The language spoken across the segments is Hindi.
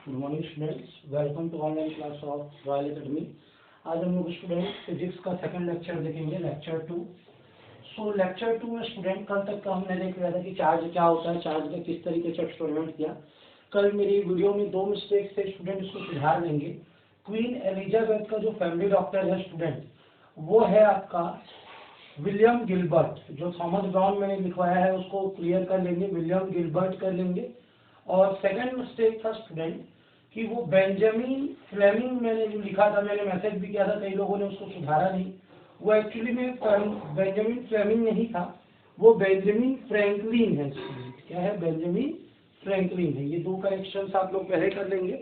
Good morning students, welcome to online class of Royal Academy. आज हम लोग स्टूडेंट फिजिक्स का सेकंड लेक्चर देखेंगे, लेक्चर 2। लेक्चर 2 में स्टूडेंट कल तक का हमने देख लिया था कि चार्ज क्या होता है, चार्ज का किस तरीके से एक्सपेरिमेंट किया। कल मेरी वीडियो में 2 मिस्टेक्स थे, स्टूडेंट इसको सुधार लेंगे। क्वीन एलिजाबेथ का जो फैमिली डॉक्टर है स्टूडेंट, वो है आपका विलियम गिलबर्ट। जो थॉमस ब्राउन मैंने लिखवाया है उसको क्लियर कर लेंगे, विलियम गिलबर्ट कर लेंगे। और सेकंड मिस्टेक था स्टूडेंट कि वो बेंजामिन फ्लेमिंग मैंने जो लिखा था, मैंने मैसेज भी किया था, कई लोगों ने उसको सुधारा नहीं। वो एक्चुअली में बेंजामिन फ्लेमिंग नहीं था, वो बेंजामिन फ्रैंकलिन है स्टूडेंट। क्या है? बेंजामिन फ्रैंकलिन है। ये 2 करेक्शंस आप लोग पहले कर लेंगे।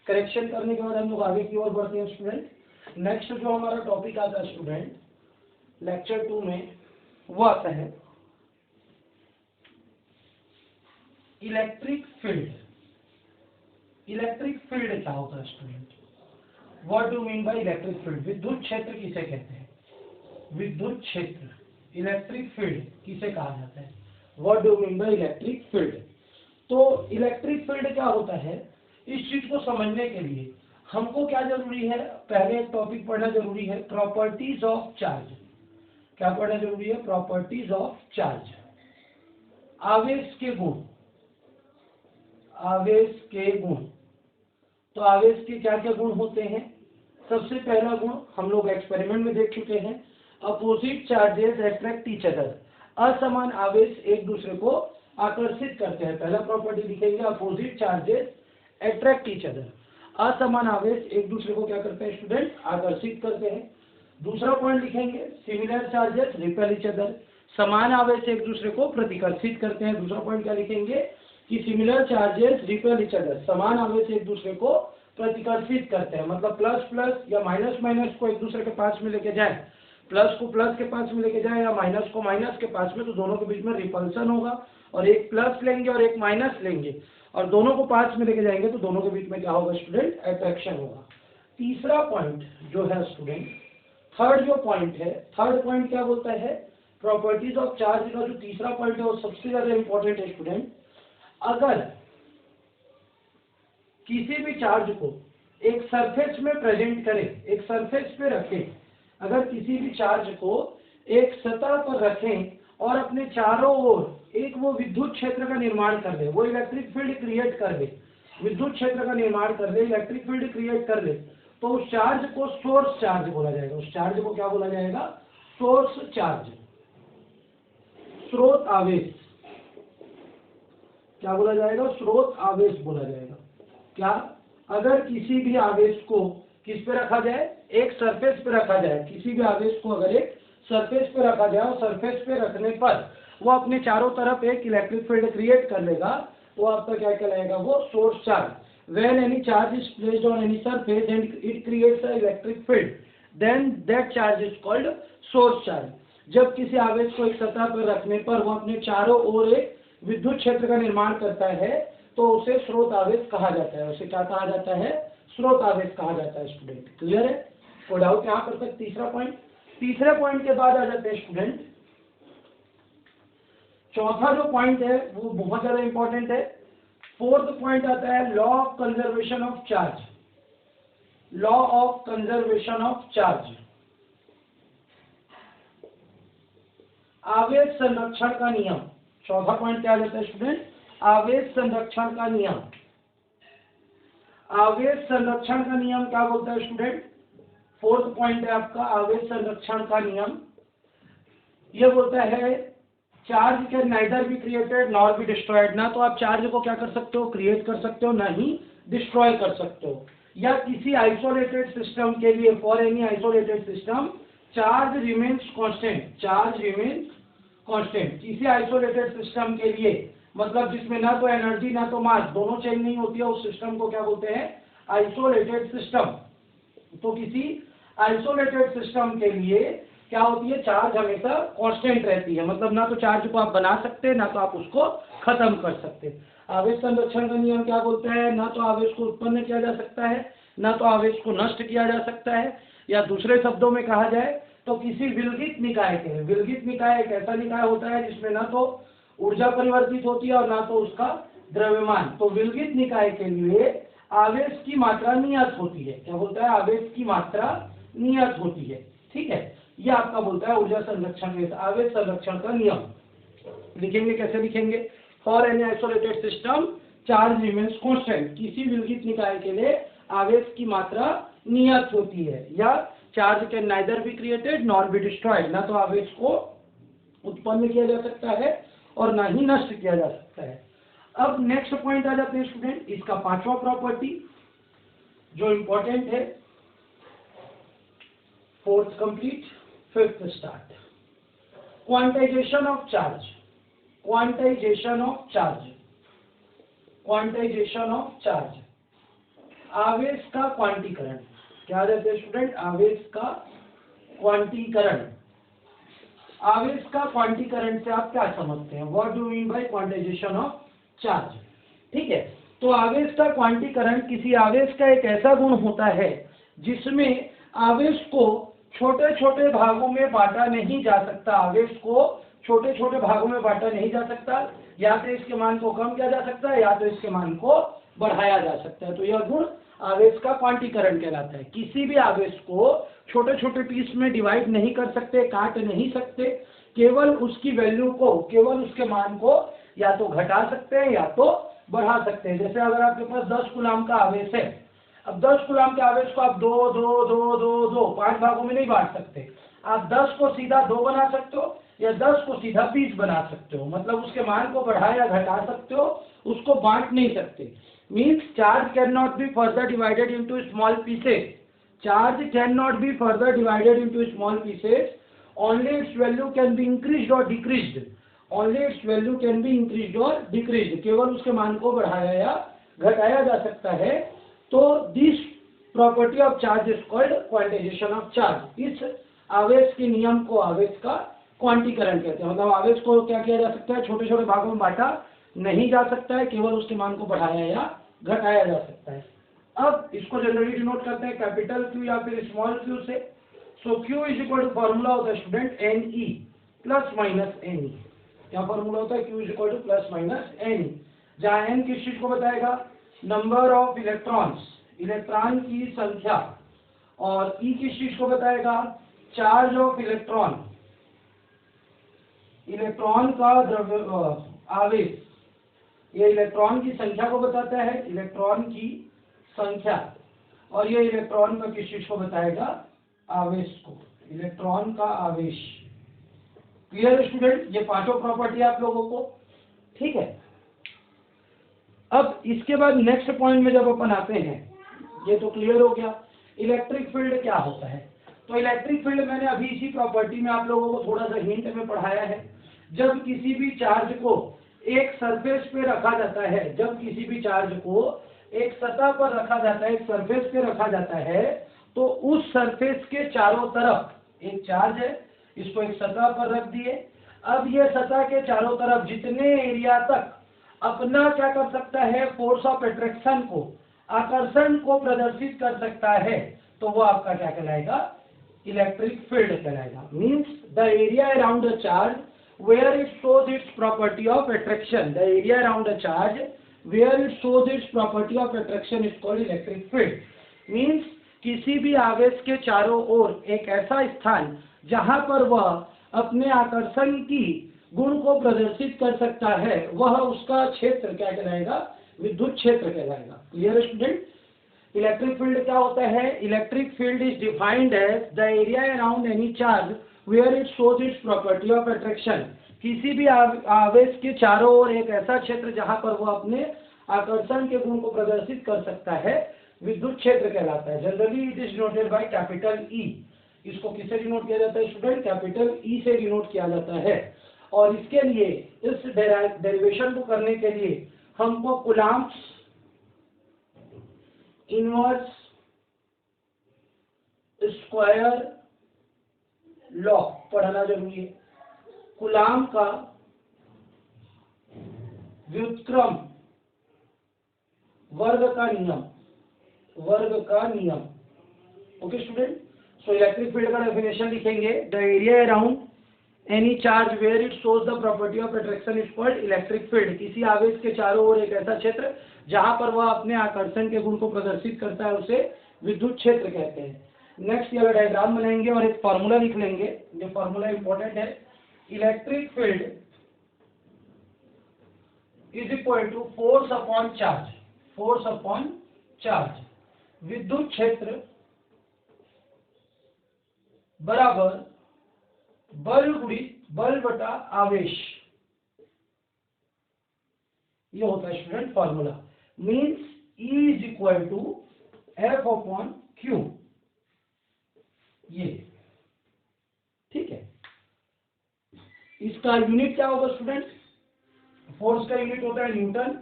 करेक्शन करने के बाद हम लोग आगे की ओर बढ़ते हैं स्टूडेंट। नेक्स्ट जो हमारा टॉपिक आता है स्टूडेंट लेक्चर 2 में, वो आता है इलेक्ट्रिक फील्ड। इलेक्ट्रिक फील्ड क्या होता है student? What do mean by electric field? विद्युत क्षेत्र किसे कहते हैं? विद्युत क्षेत्र, इलेक्ट्रिक फील्ड किसे कहा जाता है? What do mean by electric field? तो इलेक्ट्रिक फील्ड क्या होता है, इस चीज को समझने के लिए हमको क्या जरूरी है? पहले एक टॉपिक पढ़ना जरूरी है, प्रॉपर्टीज ऑफ चार्ज। क्या पढ़ना जरूरी है? Properties of charge. आवेश के गुण। आवेश के गुण। तो आवेश के क्या क्या गुण होते हैं? सबसे पहला गुण हम लोग एक्सपेरिमेंट में देख चुके हैं, opposite charges attract each other. असमान आवेश एक दूसरे को आकर्षित करते हैं। पहला प्रॉपर्टी लिखेंगे, opposite charges attract each other. असमान आवेश एक दूसरे को क्या करते हैं स्टूडेंट? आकर्षित करते हैं। दूसरा पॉइंट लिखेंगे, similar charges repel each other. समान आवेश एक दूसरे को प्रतिकर्षित करते हैं। दूसरा पॉइंट क्या लिखेंगे कि similar charges repel each other. समान आवेश एक दूसरे को प्रतिकर्षित करते हैं। मतलब प्लस प्लस या माइनस माइनस को एक दूसरे के पास में लेके जाए, प्लस को प्लस के पास में लेके जाए या माइनस को माइनस के पास में, तो दोनों के बीच में रिपल्सन होगा। और एक प्लस लेंगे और एक माइनस लेंगे और दोनों को पास में लेके जाएंगे तो दोनों के बीच में क्या होगा स्टूडेंट? अट्रैक्शन होगा। तीसरा पॉइंट जो है स्टूडेंट, थर्ड जो पॉइंट है, थर्ड पॉइंट क्या बोलता है? प्रॉपर्टीज ऑफ चार्ज का जो तीसरा पॉइंट है वो सबसे ज्यादा इंपॉर्टेंट है स्टूडेंट। अगर किसी भी चार्ज को एक सरफेस में प्रेजेंट करें, एक सरफेस पे रखें, अगर किसी भी चार्ज को एक सतह पर रखें और अपने चारों ओर एक वो विद्युत क्षेत्र का निर्माण कर ले, वो इलेक्ट्रिक फील्ड क्रिएट कर ले, विद्युत क्षेत्र का निर्माण कर ले, इलेक्ट्रिक फील्ड क्रिएट कर ले, तो उस चार्ज को सोर्स चार्ज बोला जाएगा। उस चार्ज को क्या बोला जाएगा? सोर्स चार्ज, स्रोत आवेश। क्या बोला जाएगा? स्रोत आवेश बोला जाएगा। क्या? अगर किसी भी आवेश को किस पे रखा जाए? एक सरफेस पे रखा जाए। किसी भी आवेश को अगर एक सरफेस पे रखा जाए और सरफेस पे रखने पर वो अपने चारों तरफ एक इलेक्ट्रिक फील्ड क्रिएट कर लेगा, तो आपका क्या कहलाएगा? वो source charge. When any charge is placed on any surface and it creates a electric field, then that charge is called source charge. जब किसी आवेश को एक सतह पर रखने पर वो अपने चारों ओर एक विद्युत क्षेत्र का निर्माण करता है तो उसे स्रोत आवेश कहा जाता है। उसे क्या कहा जाता है? स्रोत आवेश कहा जाता है स्टूडेंट। क्लियर है? कोई डाउट यहाँ पर तक? तीसरा पॉइंट। तीसरे पॉइंट के बाद आ जाते हैं स्टूडेंट, चौथा जो पॉइंट है वो बहुत ज्यादा इंपॉर्टेंट है। फोर्थ पॉइंट आता है law of conservation of charge. Law of conservation of charge, आवेश संरक्षण का नियम। चौथा पॉइंट क्या लेता है स्टूडेंट? आवेश संरक्षण का नियम। आवेश संरक्षण का नियम क्या बोलता है स्टूडेंट? फोर्थ पॉइंट है आपका आवेश संरक्षण का नियम। यह बोलता है charge can neither be created nor be destroyed. ना तो आप चार्ज को क्या कर सकते हो? क्रिएट कर सकते हो, ना ही डिस्ट्रॉय कर सकते हो। या किसी आइसोलेटेड सिस्टम के लिए, for any isolated system, charge remains constant. Charge remains constant. किसी आइसोलेटेड सिस्टम के लिए, मतलब जिसमें ना तो एनर्जी ना तो मास, दोनों चेंज नहीं होती है, उस सिस्टम को क्या बोलते हैं? Isolated system. तो किसी आइसोलेटेड सिस्टम के लिए क्या होती है? चार्ज हमेशा कांस्टेंट रहती है। मतलब ना तो चार्ज को आप बना सकते हैं, ना तो आप उसको खत्म कर सकते हैं। आवेश संरक्षण का नियम क्या बोलता है? ना तो आवेश को उत्पन्न किया जा सकता है, ना तो आवेश को नष्ट किया जा सकता है। या दूसरे शब्दों में कहा जाए तो किसी विलगित निकाय के, विलगित निकाय एक ऐसा निकाय होता है जिसमें ना तो ऊर्जा परिवर्तित होती है और ना तो उसका द्रव्यमान। तो विलगित निकाय के लिए आवेश की मात्रा नियत होती है। क्या बोलता है? आवेश की मात्रा नियत होती है। ठीक है, ये आपका बोलता है ऊर्जा संरक्षण में आवेश संरक्षण का नियम। लिखेंगे, कैसे लिखेंगे? For an isolated system charge remains constant. किसी विलगित निकाय के लिए आवेश की मात्रा नियत होती है, या charge can neither be created nor be destroyed. ना तो आवेश को उत्पन्न किया जा सकता है और ना ही नष्ट किया जा सकता है। अब नेक्स्ट पॉइंट आ जाते हैं स्टूडेंट, इसका पांचवा प्रॉपर्टी जो इंपॉर्टेंट है। Fourth complete, fifth start. Quantization of charge. Quantization of charge. Quantization of charge, आवेश का क्वांटीकरण। क्या कहते हैं स्टूडेंट? आवेश का क्वांटीकरण। आवेश का क्वांटीकरण से आप क्या समझते हैं? What do mean by quantization of charge? ठीक है, तो आवेश का क्वांटीकरण किसी आवेश का एक ऐसा गुण होता है जिसमें आवेश को छोटे छोटे भागों में बांटा नहीं जा सकता। आवेश को छोटे छोटे भागों में बांटा नहीं जा सकता, या तो इसके मान को कम किया जा सकता है या तो इसके मान को बढ़ाया जा सकता है। तो यह गुण आवेश का क्वांटीकरण कहलाता है। किसी भी आवेश को छोटे छोटे पीस में डिवाइड नहीं कर सकते, काट नहीं सकते, केवल उसकी वैल्यू को, केवल उसके मान को या तो घटा सकते हैं या तो बढ़ा सकते हैं। जैसे अगर आपके पास 10 कूलाम का आवेश है, अब 10 कूलाम के आवेश को आप 2 5 भागों में नहीं बांट सकते। आप 10 को सीधा 2 बना सकते हो या 10 को सीधा 20 बना सकते हो। मतलब उसके मान को बढ़ा या घटा सकते हो, उसको बांट नहीं सकते। Means charge can not be further divided into small pieces. Charge can not be further divided into small pieces. Only its value can be increased और decreased. Only its value can be increased और डिक्रीज्ड। केवल उसके मान को बढ़ाया या घटाया जा सकता है। तो this property of charge is called quantization of charge. इस आवेश के नियम को आवेश का क्वांटीकरण कहते हैं। मतलब आवेश को क्या किया जा सकता है? छोटे छोटे भागों में बांटा नहीं जा सकता है, केवल उसके मान को बढ़ाया या घटाया जा सकता है। अब इसको जनरली डिनोट करते हैं कैपिटल क्यू या फिर स्मॉल क्यू से। So q is equal to formula होता है student n e plus minus n e. क्या फॉर्मूला होता है? Q is equal to plus minus n e, जहाँ एन किस चीज को बताएगा? नंबर ऑफ इलेक्ट्रॉन्स, इलेक्ट्रॉन की संख्या, और ई किस चीज को बताएगा? चार्ज ऑफ इलेक्ट्रॉन, इलेक्ट्रॉन का द्रव्य आवेश। ये इलेक्ट्रॉन की संख्या को बताता है, इलेक्ट्रॉन की संख्या, और ये इलेक्ट्रॉन का किस चीज को बताएगा? आवेश को, इलेक्ट्रॉन का आवेश। Clear student? ये पांचों प्रॉपर्टी आप लोगों को ठीक है। अब इसके बाद नेक्स्ट पॉइंट में जब अपन आते हैं, ये तो क्लियर हो गया इलेक्ट्रिक फील्ड क्या होता है। तो इलेक्ट्रिक फील्ड मैंने अभी इसी प्रॉपर्टी में आप लोगों को थोड़ा सा हिंट में पढ़ाया है। जब किसी भी चार्ज को एक सरफेस पे रखा जाता है, जब किसी भी चार्ज को एक सतह पर रखा जाता है, एक सरफेस पे रखा जाता है, तो उस सरफेस के चारों तरफ एक चार्ज है, इसको एक सतह पर रख दिए। अब ये सतह के चारों तरफ जितने एरिया तक अपना क्या कर सकता है? फोर्स ऑफ अट्रैक्शन को, आकर्षण को प्रदर्शित कर सकता है, तो वो आपका क्या कहलाएगा? इलेक्ट्रिक फील्ड कहलाएगा। Means the area around the charge where it shows its property of attraction, the area around a charge where it shows its property of attraction is called electric field. Means किसी भी आवेश के चारों ओर एक ऐसा स्थान जहां पर वह अपने आकर्षण की गुण को प्रदर्शित कर सकता है, वह उसका क्षेत्र क्या कहलाएगा? विद्युत क्षेत्र कहलाएगा। Clear student? इलेक्ट्रिक फील्ड क्या होता है? Electric field is defined as the area around any charge where it shows its property of attraction। किसी भी आवेश के चारों ओर एक ऐसा क्षेत्र जहां पर वो अपने आकर्षण के गुण को प्रदर्शित कर सकता है, विद्युत क्षेत्र कहलाता है। Generally it is denoted by capital E. इसको किससे डिनोट किया जाता है स्टूडेंट? कैपिटल ई से डिनोट किया जाता है। और इसके लिए, इस डेरिवेशन को करने के लिए हमको कूलम्ब्स इनवर्स स्क्वायर लॉ पढ़ना जरूरी है। कूलाम का व्युत्क्रम वर्ग का नियम, वर्ग का नियम। Okay student? So electric field का डेफिनेशन लिखेंगे, the area around any charge where it shows the property of attraction is called electric field. किसी आवेश के चारों ओर एक ऐसा क्षेत्र जहां पर वह अपने आकर्षण के गुण को प्रदर्शित करता है उसे विद्युत क्षेत्र कहते हैं। नेक्स्ट ये डायग्राम बनाएंगे और एक फॉर्मूला लिख लेंगे। ये फॉर्मूला इंपॉर्टेंट है। Electric field is equal to force upon charge. Force upon charge. विद्युत क्षेत्र बराबर बल गुणित बल बटा आवेश। ये होता है student formula. Means E is equal to F upon Q। ये ठीक है। इसका यूनिट क्या होगा स्टूडेंट? फोर्स का यूनिट होता है न्यूटन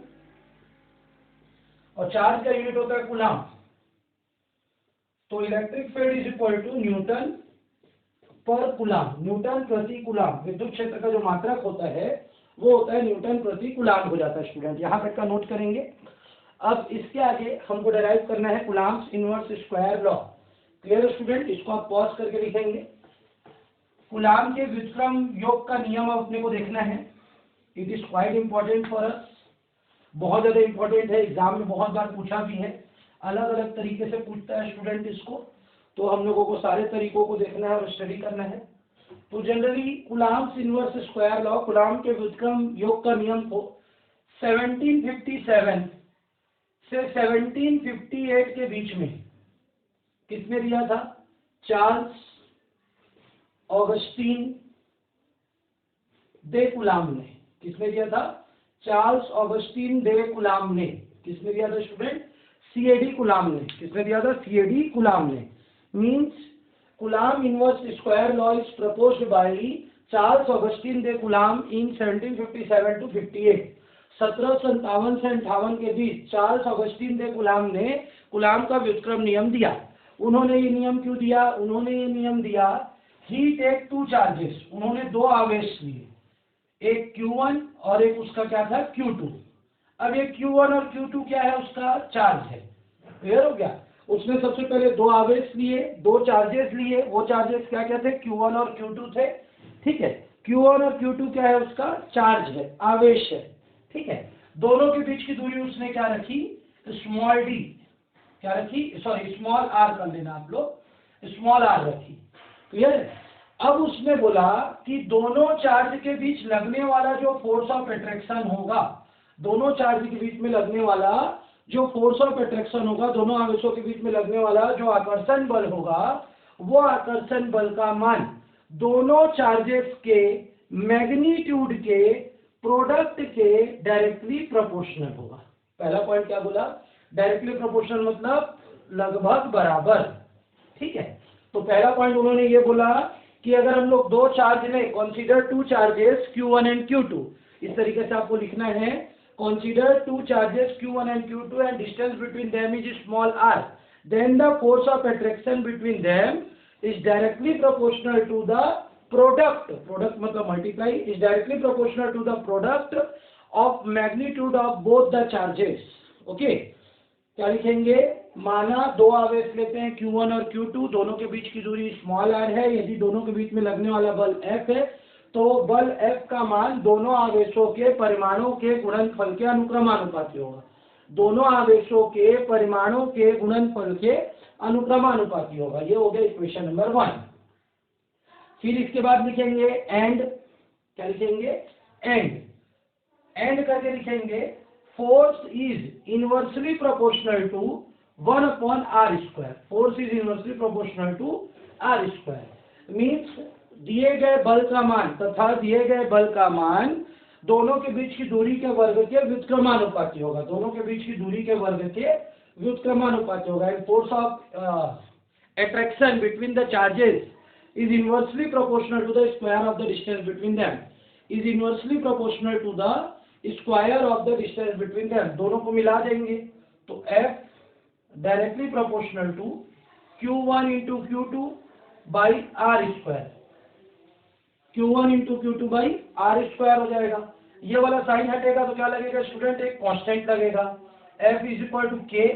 और चार्ज का यूनिट होता है कूलम। तो electric field is equal to newton per coulomb. Newton प्रति कूलम। विद्युत क्षेत्र का जो मात्रक होता है वो होता है न्यूटन प्रति कूलम हो जाता है स्टूडेंट। यहां तक का नोट करेंगे। अब इसके आगे हमको डेराइव करना है Coulomb's inverse square law. Clear student? इसको आप पॉज करके लिखेंगे। कूलम के व्युत्क्रम योग का नियम अपने को देखना है। It is quite important for us. बहुत ज्यादा इंपॉर्टेंट है। एग्जाम में बहुत बार पूछा भी है। अलग अलग तरीके से पूछता है स्टूडेंट इसको, तो हम लोगों को सारे तरीकों को देखना है और स्टडी करना है। तो generally Coulomb's inverse square law, coulomb के व्युत्क्रम योग का नियम को 1757 से 1758 के बीच में किसने दिया था? चार्ल्स ऑगस्टीन दे कूलम ने। किसने दिया था? चार्ल्स ऑगस्टीन दे कूलम ने। किसने दिया था स्टूडेंट? सीएडी कूलम ने। किसने दिया था? सीएडी कूलम ने। Means coulomb inverse square law is proposed by Charles Augustine they coulomb in 1757 to 58। 1757 से 58 के बीच चार्ल्स ऑगस्टीन दे कूलम ने कूलम का व्युत्क्रम नियम दिया। उन्होंने ये नियम क्यों दिया? उन्होंने ये नियम दिया, ही टेक टू चार्जेस। उन्होंने दो आवेश लिए, एक Q1 और एक उसका क्या था? Q2। अब ये Q1 और Q2 क्या है? उसका चार्ज है। क्लियर हो गया? उसने सबसे पहले दो आवेश लिए, दो चार्जेस लिए। वो चार्जेस क्या क्या थे? Q1 और Q2 थे। ठीक है। Q1 और Q2 क्या है? उसका चार्ज है, आवेश है। ठीक है। दोनों के बीच की दूरी उसने क्या रखी? Small D. क्या रखी? सॉरी, स्मॉल आर कर लेना आप लोग, स्मॉल आर रखी। क्लियर है? अब उसने बोला कि दोनों चार्ज के बीच लगने वाला जो फोर्स ऑफ अट्रैक्शन होगा, दोनों चार्ज के बीच में लगने वाला जो फोर्स ऑफ अट्रैक्शन होगा, दोनों आवेशों के बीच में लगने वाला जो आकर्षण बल होगा, वो आकर्षण बल का मान दोनों चार्जेस के मैग्नीट्यूड के प्रोडक्ट के डायरेक्टली प्रोपोर्शनल होगा। पहला पॉइंट क्या बोला? डायरेक्टली प्रोपोर्शनल मतलब लगभग बराबर। ठीक है। तो पहला पॉइंट उन्होंने ये बोला कि अगर हम लोग दो चार्ज लें, consider two charges Q1 and Q2। इस तरीके से आपको लिखना है, consider two charges Q1 and Q2 and distance between them is small r, then the force of attraction between them is directly proportional to the product, product मतलब multiply, is directly proportional to the product of magnitude of both the charges. Okay. क्या लिखेंगे? माना दो आवेश लेते हैं Q1 और Q2, दोनों के बीच की दूरी स्मॉल r है। यदि दोनों के बीच में लगने वाला बल F है, तो बल F का मान दोनों आवेशों के परिमाणों के गुणनफल के अनुक्रमानुपाती होगा। दोनों आवेशों के परिमाणों के गुणनफल के अनुक्रमानुपाती होगा। ये हो गया इक्वेशन नंबर 1। फिर इसके बाद लिखेंगे एंड। क्या लिखेंगे? एंड करके लिखेंगे force is inversely proportional to 1 upon r square. Force is inversely proportional to r square. Means दिए गए बल का मान तथा दिए गए बल का मान दोनों के बीच की दूरी के वर्ग के व्युत्क्रमानुपाती होगा। दोनों के बीच की दूरी के वर्ग के व्युत्क्रमानुपाती होगा। And force of attraction between the charges is inversely proportional to the square of the distance between them, is inversely proportional to the square of the distance between them। दोनों को मिला देंगे तो F directly proportional to Q1 into Q2 by R square. Q1 into Q2 by R square हो जाएगा। ये वाला साइन हटेगा तो क्या लगेगा स्टूडेंट? एक कांस्टेंट लगेगा। F is equal to K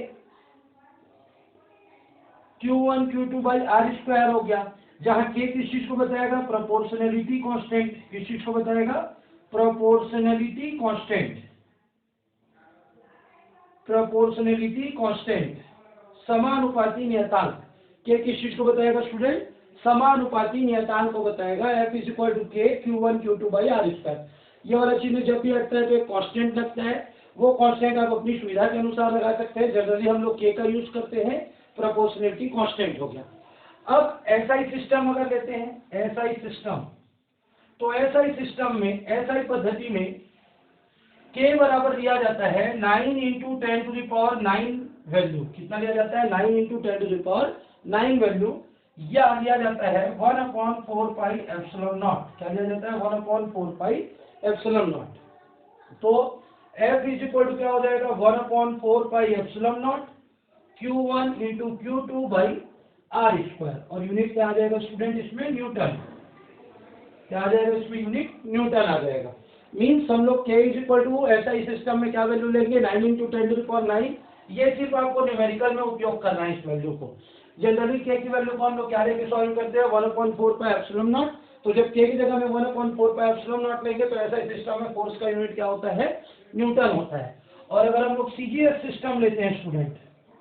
Q1 Q2 by R square हो गया। जहां के किस चीज को बताएगा, प्रोपोर्शनैलिटी कांस्टेंट। किस चीज को बताएगा, प्रोपोर्शनैलिटी कांस्टेंट। प्रोपोर्शनैलिटी कांस्टेंट, समानुपाती नियतांक। के किस चीज को बताएगा स्टूडेंट, समानुपाती नियतांक को बताएगा। F इज इक्वल टू के Q1 Q2 by R square. ये वाला चिन्ह जब भी लगता है तो एक कांस्टेंट लगता है, वो कांस्टेंट आप अपनी सुविधा के अनुसार लगा सकते हैं। जनरली हम लोग के का यूज करते हैं, प्रोपोर्शनैलिटी कांस्टेंट हो गया। अब एसआई सिस्टम अगर लेते हैं, एसआई सिस्टम, तो एसआई सिस्टम में, एसआई पद्धति में के बराबर दिया जाता है 9 into 10 to the power 9 value. कितना दिया जाता है, 9 into 10 to the power 9 value, या दिया जाता है 1/4 पाई एप्सिलॉन नॉट। क्या दिया जाता है, 1/4 पाई एप्सिलॉन नॉट। तो F इज इक्वल टू क्या हो जाएगा, 1/4 pi epsilon naught Q1 into Q2 by R square. और यूनिट क्या आ जाएगा स्टूडेंट इसमें, न्यूटन। क्या आ जाएगा इसमें, यूनिट न्यूटन आ जाएगा। मीन्स हम लोग K is equal to SI system में क्या वैल्यू लेंगे, 9 इंटू 10 टू द पावर 9। ये सिर्फ आपको न्यूमेरिकल में उपयोग करना है इस वैल्यू को। जनरली के की वैल्यू को हम लोग क्या लेके सॉल्व करते हैं, 1/4 पाई एप्सिलॉन नॉट। तो जब के की जगह में 1/4 पाई एप्सिलॉन नॉट लेंगे तो एसआई सिस्टम में फोर्स का यूनिट क्या होता है, न्यूटन होता है। और अगर हम लोग सीजीएस सिस्टम लेते हैं स्टूडेंट,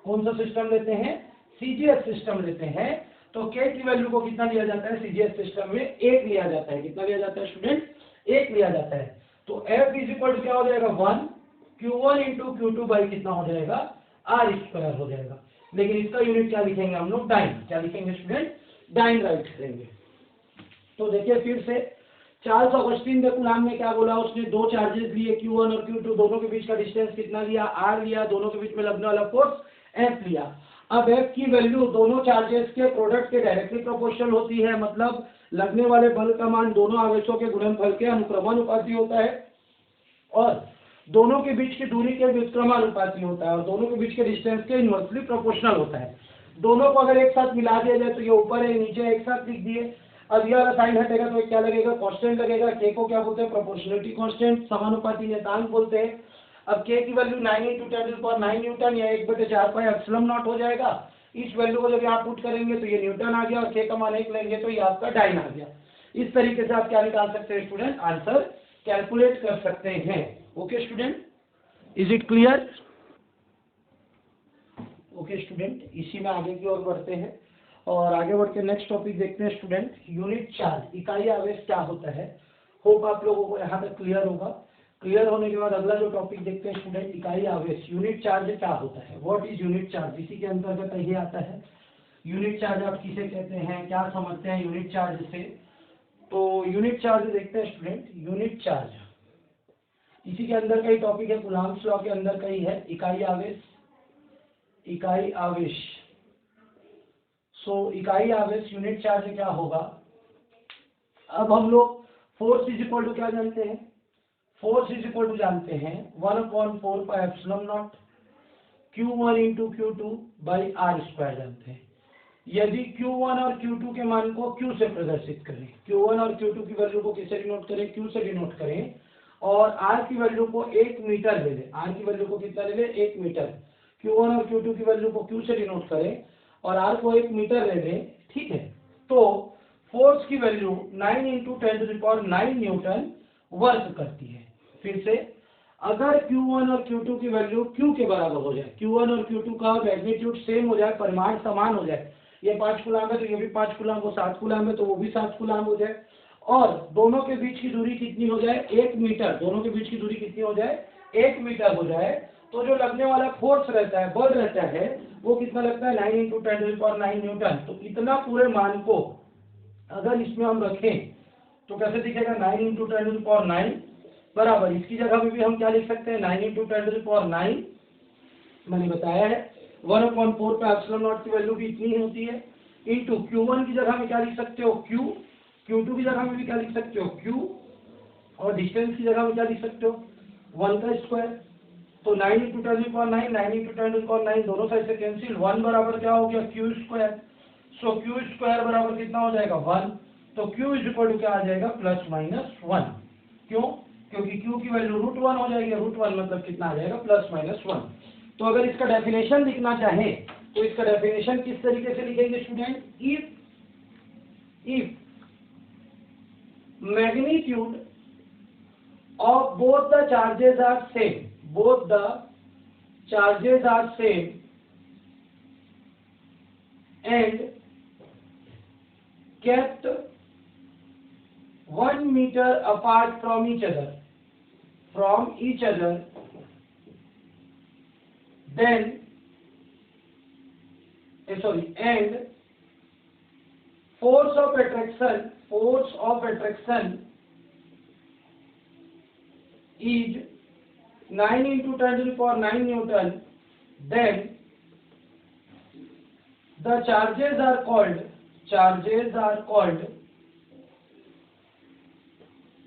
कौन सा सिस्टम लेते हैं, सीजीएस सिस्टम लेते हैं, तो के की वैल्यू को कितना लिया जाता है सीजीएस सिस्टम में, 1 लिया जाता है। कितना लिया जाता है स्टूडेंट, 1 लिया जाता है। तो F इज इक्वल टू क्या हो जाएगा, 1 Q1 इंटू Q2 बाई कितना हो जाएगा, आर स्क्वायर हो जाएगा। लेकिन इसका यूनिट क्या लिखेंगे हम लोग, डाइन। क्या लिखेंगे स्टूडेंट, डाइन राइट करेंगे। तो देखिए फिर से चार्ल्स ऑगस्टीन ने कूलाम में क्या बोला, उसने दो चार्जेस लिए Q1 और Q2, दोनों के बीच का डिस्टेंस कितना लिया, R लिया, दोनों के बीच में लगने वाला फोर्स F लिया। अब F की वैल्यू दोनों चार्जेस के प्रोडक्ट के डायरेक्टली प्रोपोर्शनल होती है, मतलब लगने वाले बल का मान दोनों आवेशों के गुणनफल के अनुक्रमानुपाती होता है, और दोनों के बीच की दूरी के व्युत्क्रमानुपाती होता है, और दोनों के बीच के डिस्टेंस के इनवर्सली प्रोपोर्शनल होता है। दोनों को अगर एक साथ मिला दिया जाए तो ये ऊपर है नीचे एक साथ लिख दिए। अब यह साइन हटेगा तो क्या लगेगा, कांस्टेंट लगेगा। के को क्या बोलते हैं, प्रोपोर्शनलिटी कांस्टेंट, समानुपाती नियतांक बोलते हैं। अब के की value 9 into 10 to the power 9 newton या 1/4 पाई एप्सिलॉन नॉट हो जाएगा। इस वैल्यू को जब आप पुट करेंगे तो ये न्यूटन आ गया, और के का मान 1 लेंगे तो ये आपका डाइन आ गया। इस तरीके से आप क्या निकाल सकते हैं स्टूडेंट, आंसर कैलकुलेट कर सकते हैं। Okay student, is it clear. Okay student, इसी में आगे की ओर बढ़ते हैं, और आगे बढ़ के नेक्स्ट टॉपिक देखते हैं स्टूडेंट, यूनिट चार्ज, इकाई आवेश क्या होता है। होप आप लोगों को यहाँ तक क्लियर होगा। क्लियर होने के बाद अगला जो टॉपिक देखते हैं स्टूडेंट, इकाई आवेश, यूनिट चार्ज क्या होता है, व्हाट इज यूनिट चार्ज। इसी के अंतर्गत ये आता है, यूनिट चार्ज आप किसे कहते हैं, क्या समझते हैं यूनिट चार्ज से। तो यूनिट चार्ज देखते हैं स्टूडेंट, यूनिट चार्ज इसी के अंदर का ही टॉपिक है, कूलॉम्स लॉ के अंदर का ही है, इकाई आवेश, इकाई आवेश। सो इकाई आवेश यूनिट चार्ज क्या होगा। अब हम लोग फोर्स इज इक्वल टू क्या जानते हैं, फोर्स इज इक्वल टू जानते हैं 1/4 pi epsilon naught Q1 into Q2 by R square जानते हैं। यदि Q1 और Q2 के मान को Q से प्रदर्शित करें, Q1 और Q2 की वैल्यू को किससे डिनोट करें, Q से डिनोट करें, और R की वैल्यू को 1 मीटर ले लें। R की वैल्यू को कितना ले लें, 1 मीटर। Q1 और Q2 की वैल्यू को Q से डिनोट करें और R को 1 मीटर ले लें, ठीक है। तो फोर्स की value 9 into 10 to the power 9 newton work करती है। फिर से अगर Q1 और Q2 की वैल्यू Q के बराबर हो जाए, Q1 और Q2 का मैग्नीट्यूड सेम हो जाए, परिमाण समान हो जाए, ये 5 कूलाम है तो ये भी 5 कूलाम, वो 7 कूलाम है तो वो भी 7 कूलाम हो जाए, और दोनों के बीच की दूरी कितनी हो जाए, 1 मीटर, दोनों के बीच की दूरी कितनी हो जाए, 1 मीटर हो जाए, तो जो लगने वाला फोर्स रहता है, बल रहता है, वो कितना लगता है, 9 into 10 to the power 9 newton. तो इतना पूरे मान को अगर इसमें हम रखें तो कैसे दिखेगा, 9 इंटू 10 टू द पावर 9 बराबर, इसकी जगह में भी हम क्या लिख सकते हैं, 9 इंटू 10 टू द पावर 9, मैंने बताया है 1/4 पे एप्सिलॉन नॉट की वैल्यू भी इतनी ही होती है, इंटू Q1 की जगह में क्या लिख सकते हो, Q, Q2 की जगह में भी क्या लिख सकते हो, Q, और डिस्टेंस की जगह में क्या लिख सकते हो, 1 का स्क्वायर। तो 9 into 10 to the power 9, 9 into 10 to the power 9, दोनों साइड से कैंसिल, 1 बराबर क्या हो गया, Q स्क्वायर। सो Q स्क्वायर बराबर कितना हो जाएगा, 1। तो Q इज इक्वल टू क्या आ जाएगा, प्लस माइनस 1। क्यों, क्योंकि Q की वैल्यू √1 हो जाएगी, √1 मतलब कितना आ जाएगा, प्लस माइनस 1। तो अगर इसका डेफिनेशन लिखना चाहें तो इसका डेफिनेशन किस तरीके से लिखेंगे student, if if magnitude of both the charges are same, both the charges are same and kept 1 meter apart from each other, then and force of attraction is 9 into 10 to the power 9 Newton, then the charges are called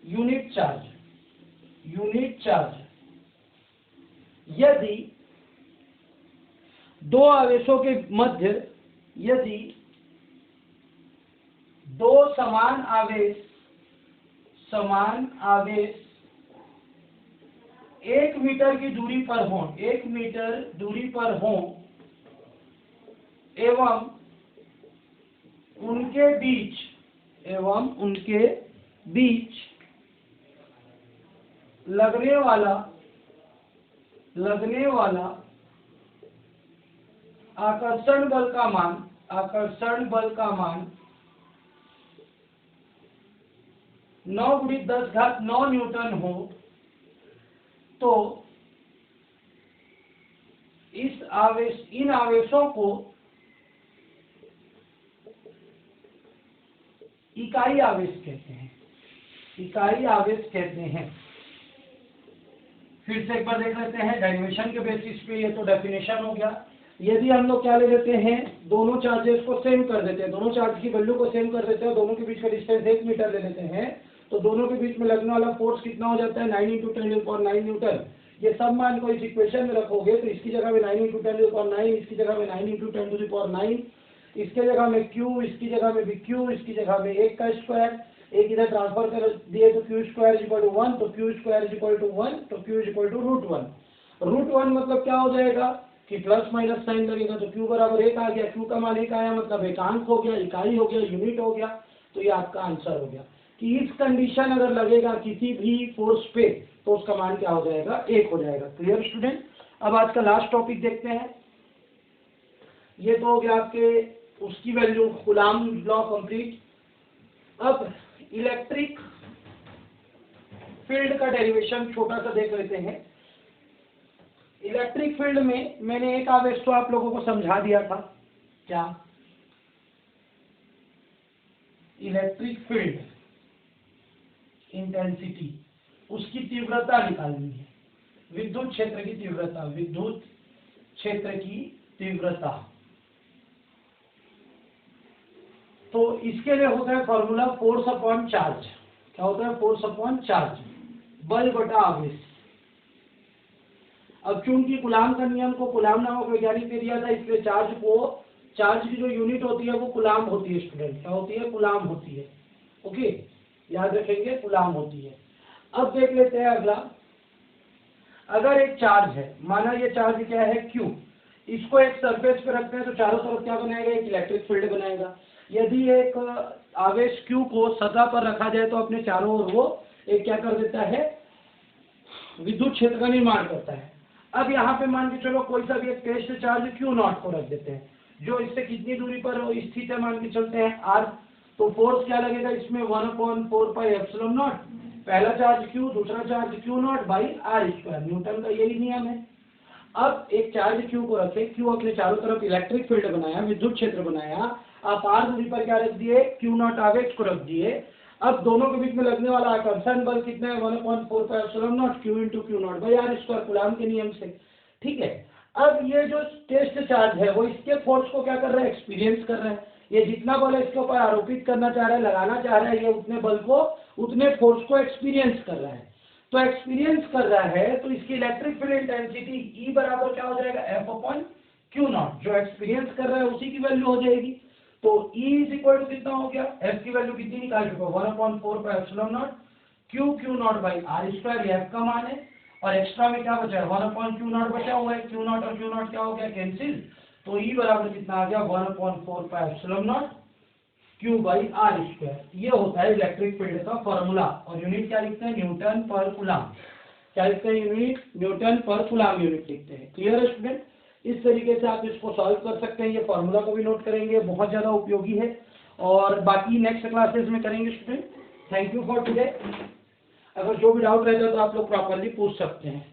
unit charge. यदि दो आवेशों के मध्य, यदि दो समान आवेश 1 मीटर की दूरी पर हों, 1 मीटर दूरी पर हों एवं उनके बीच लगने वाला आकर्षण बल का मान 9 × 10⁹ न्यूटन हो, तो इन आवेशों को इकाई आवेश कहते हैं। फिर से एक बार देख लेते हैं डेरिवेशन के बेसिस पे। ये तो डेफिनेशन हो गया। यदि हम लोग क्या ले लेते हैं, दोनों चार्जेस को सेम कर देते हैं, दोनों चार्ज की वैल्यू को सेम कर देते हैं, दोनों के बीच का डिस्टेंस 1 मीटर ले लेते हैं, तो दोनों के बीच में लगने वाला फोर्स कितना हो जाता है, 9 × 10 to the power 9 न्यूटन। ये सब मान को इस इक्वेशन में रखोगे तो इसकी जगह में 9 × 10 to the power 9, इसकी जगह में 9 × 10 to the power 9, इसके जगह में q, इसकी जगह में भी q, इसकी जगह में 1 का स्क्वायर, एक इधर ट्रांसफर कर दिए तो q² = 1, तो q² = 1, तो q √1। √1 मतलब क्या हो जाएगा कि प्लस माइनस साइन लगेगा, तो q बराबर 1 आ गया। q का मान 1 आया मतलब एकांक हो गया, इकाई हो गया, यूनिट हो गया। तो ये आपका आंसर हो गया कि इस कंडीशन अगर लगेगा किसी भी फोर्स पे तो उसका मान क्या हो जाएगा, 1 हो जाएगा। Clear student. अब आज का लास्ट टॉपिक देखते हैं। ये तो हो गया आपके उसकी वैल्यू, कूलाम लॉ कंप्लीट। अब इलेक्ट्रिक फील्ड का डेरिवेशन छोटा सा देख लेते हैं। इलेक्ट्रिक फील्ड में मैंने एक आवेश तो आप लोगों को समझा दिया था, क्या इलेक्ट्रिक फील्ड इंटेंसिटी, उसकी तीव्रता निकालनी है, विद्युत क्षेत्र की तीव्रता। तो इसके लिए होता है फॉर्मूला फोर्स अपॉन चार्ज। क्या होता है, फोर्स अपॉन चार्ज, बल बटा आवेश। अब चूंकि कूलाम का नियम को कूलाम नामक वैज्ञानिक ने दिया था, इसलिए चार्ज की जो यूनिट होती है वो कूलाम होती है स्टूडेंट। क्या होती है, कूलाम होती है। ओके, याद रखेंगे, कूलाम होती है। अब देख लेते हैं अगला। अगर एक चार्ज है, माना ये चार्ज क्या है, Q, इसको एक सरफेस पे रखते हैं तो चारों तरफ क्या बनाएगा, एक इलेक्ट्रिक फील्ड बनाएगा। यदि एक आवेश Q को सतह पर रखा जाए तो अपने चारों ओर वो एक क्या कर देता है, विद्युत क्षेत्र का निर्माण करता है। अब यहाँ पे मान के चलो कोई सा भी एक टेस्ट चार्ज Q0 को रख देते हैं, जो इससे कितनी दूरी पर स्थित है मान के चलते हैं R। तो फोर्स क्या लगेगा इसमें, 1/4πε0। पहला चार्ज Q, दूसरा चार्ज Q0/r², न्यूटन का यही नियम है। अब एक चार्ज Q को रखे, Q अपने चारों तरफ इलेक्ट्रिक फील्ड बनाया, विद्युत क्षेत्र बनाया, आप R दूरी पर क्या रख दिए, Q0 आवेश को रख दिए। अब दोनों के बीच में लगने वाला आकर्षण बल कितना है, 1/4πε0 Q × Q0/r², कूलाम के नियम से। ठीक है। अब ये जो टेस्ट चार्ज है वो इसके फोर्स को क्या कर रहा है, एक्सपीरियंस कर रहा है। ये जितना बल इसके ऊपर आरोपित करना चाह रहा है, लगाना चाह रहा है, ये उतने बल को, उतने फोर्स को एक्सपीरियंस कर रहा है। तो एक्सपीरियंस कर रहा है तो इसकी इलेक्ट्रिक फील्ड इंटेंसिटी E बराबर क्या हो जाएगा, F/Q0। जो एक्सपीरियंस कर रहा है उसी की वैल्यू हो जाएगी। तो E = कितना हो गया, F की वैल्यू कितनी निकाल चुका, 1/4πε0 Q/Q0/r², ये F का मान है। और एक्स्ट्रा में क्या बचा है, 1/Q0 बचा हुआ है। Q0 और Q0 क्या हो गया, कैंसिल। तो E बराबर कितना आ गया, 1/4πε0 Q बाई आर स्क्वायर। ये होता है इलेक्ट्रिक फील्ड का फॉर्मूला। और यूनिट क्या लिखते हैं? Newton per coulomb. क्या लिखते हैं? Unit Newton per coulomb unit लिखते हैं। क्लियर है स्टूडेंट? इस तरीके से आप इसको सॉल्व कर सकते हैं। ये फॉर्मूला को भी नोट करेंगे, बहुत ज़्यादा उपयोगी है। और बाकी नेक्स्ट क्लासेस में करेंगे student. Thank you for today. अगर जो भी डाउट रहता है तो आप लोग प्रॉपरली पूछ सकते हैं।